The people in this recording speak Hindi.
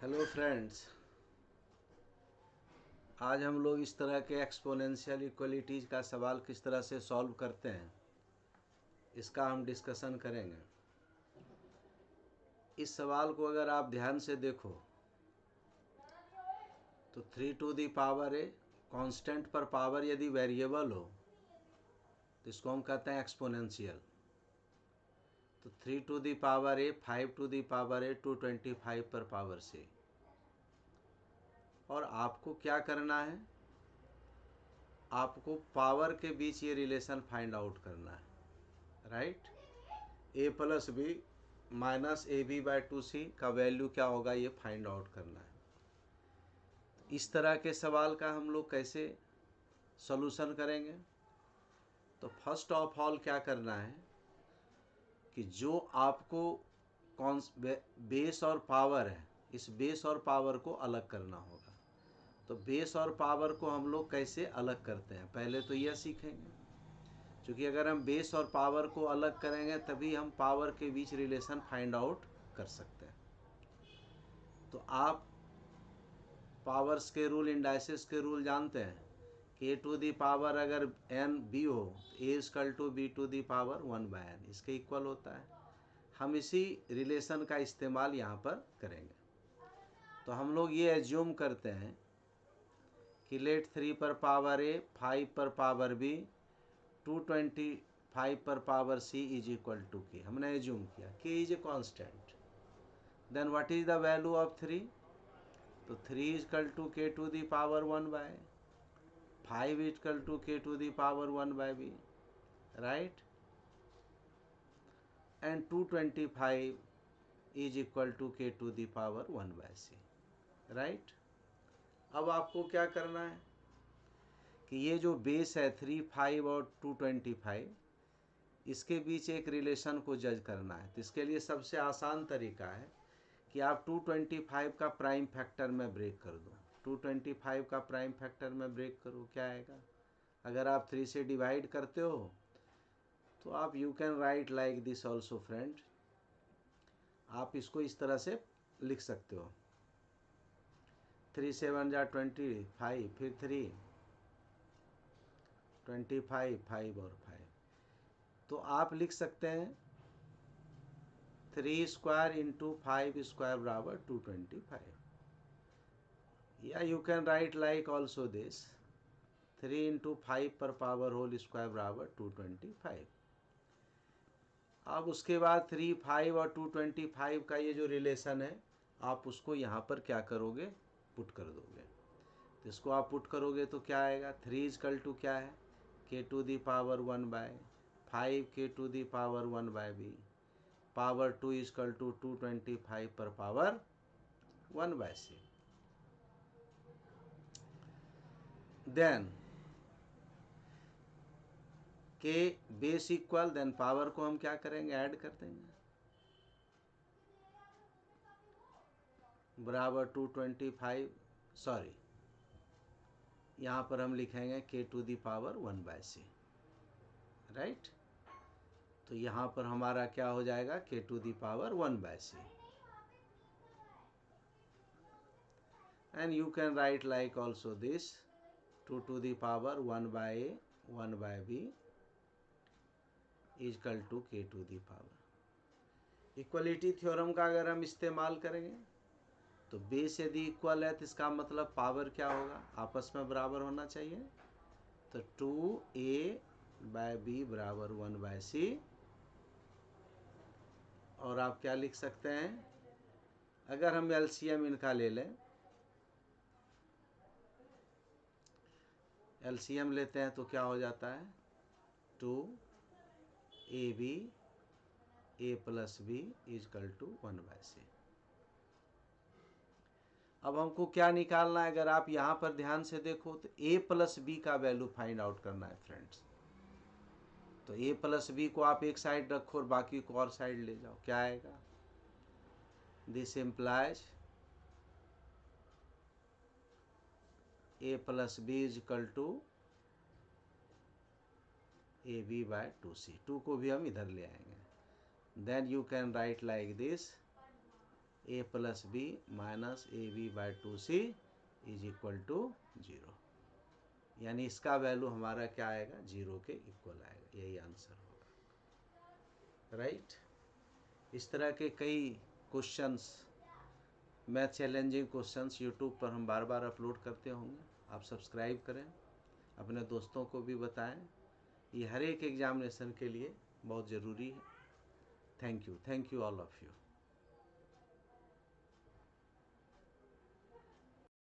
हेलो फ्रेंड्स, आज हम लोग इस तरह के एक्सपोनेंशियल इक्वलिटीज़ का सवाल किस तरह से सॉल्व करते हैं इसका हम डिस्कशन करेंगे। इस सवाल को अगर आप ध्यान से देखो तो 3 to the power a constant पर पावर यदि वेरिएबल हो तो इसको हम कहते हैं एक्सपोनेंशियल। तो 3 to the power a, 5 to the power a, 225 पर पावर से। और आपको क्या करना है, आपको पावर के बीच ये रिलेशन फाइंड आउट करना है, right. A plus B minus A B by 2c का वैल्यू क्या होगा ये फाइंड आउट करना है। इस तरह के सवाल का हम लोग कैसे सॉल्यूशन करेंगे? तो फर्स्ट ऑफ ऑल क्या करना है कि जो आपको कौन बेस और पावर है, इस बेस और पावर को अलग करना होगा। तो बेस और पावर को हम लोग कैसे अलग करते हैं पहले तो यह सीखेंगे, क्योंकि अगर हम बेस और पावर को अलग करेंगे तभी हम पावर के बीच रिलेशन फाइंड आउट कर सकते हैं। तो आप पावर्स के रूल, इंडाइसिस के रूल जानते हैं कि ए टू दी पावर अगर एन बी हो तो a equal to b to the power 1/n इसके इक्वल होता है। हम इसी रिलेशन का इस्तेमाल यहाँ पर करेंगे। तो हम लोग ये एज्यूम करते हैं कि लेट 3 पर पावर ए, 5 पर पावर बी, 225 पर power c is equal to k. हमने एज्यूम किया k is a constant. Then what is the value of 3? तो 3 equal to k to the power 1/, 5 equal to k to the power 1/b, right. And 225 is equal to k to the power 1/c, right. अब आपको क्या करना है कि ये जो बेस है 3, 5 और 225, इसके बीच एक रिलेशन को जज करना है। तो इसके लिए सबसे आसान तरीका है कि आप 225 का प्राइम फैक्टर में ब्रेक कर दो। 225 का प्राइम फैक्टर में ब्रेक करो, क्या आएगा? अगर आप 3 से डिवाइड करते हो तो आप you can write like this also friend. आप इसको इस तरह से लिख सकते हो, 3 7 जा 25, फिर 3 25, 5 और 5। तो आप लिख सकते हैं 3 स्क्वायर इंटू 5 स्क्वायर बराबर 225, या you can write like also this 3 into 5 पर पावर होल स्क्वायर बराबर 225। अब उसके बाद 3, 5 और 225 का ये जो रिलेशन है आप उसको यहाँ पर क्या करोगे, पुट कर दोगे। तो इसको आप पुट करोगे तो क्या आएगा, 3 इक्वल टू क्या है, के टू दी पावर 1/5 के to the power 1/b, power 2 equal to 225 पर पावर 1/c। देन के बेस इक्वल, देन पावर को हम क्या करेंगे, ऐड कर देंगे, बराबर 225, सॉरी यहाँ पर हम लिखेंगे के to the power 1/c, right. तो यहाँ पर हमारा क्या हो जाएगा, k to the power 1/c। And you can write like also this 2 to the power 1/a 1/b is equal to k to the power. Equality theorem का अगर हम इस्तेमाल करेंगे तो बेस यदि इक्वल है तो इसका मतलब पावर क्या होगा, आपस में बराबर होना चाहिए। तो 2a/b बराबर 1/c। और आप क्या लिख सकते हैं, अगर हम एलसीएम इनका ले लें, एलसीएम लेते हैं तो क्या हो जाता है, 2ab a plus B equal to 1/c। अब हमको क्या निकालना है, अगर आप यहाँ पर ध्यान से देखो तो a प्लस बी का वैल्यू फाइंड आउट करना है फ्रेंड्स। तो a प्लस बी को आप एक साइड रखो और बाकी को और साइड ले जाओ, क्या आएगा, this implies a plus B equal to ab/2c। 2 को भी हम इधर ले आएंगे। Then you can write like this A plus B minus A B by 2c is equal to 0, यानी इसका वैल्यू हमारा क्या आएगा, 0 के इक्वल आएगा, यही आंसर होगा, राइट। इस तरह के कई questions, math challenging questions YouTube पर हम बार बार अपलोड करते होंगे। आप सब्सक्राइब करें, अपने दोस्तों को भी बताएं, ये हर एक एग्जामिनेशन के लिए बहुत ज़रूरी है। Thank you all of you.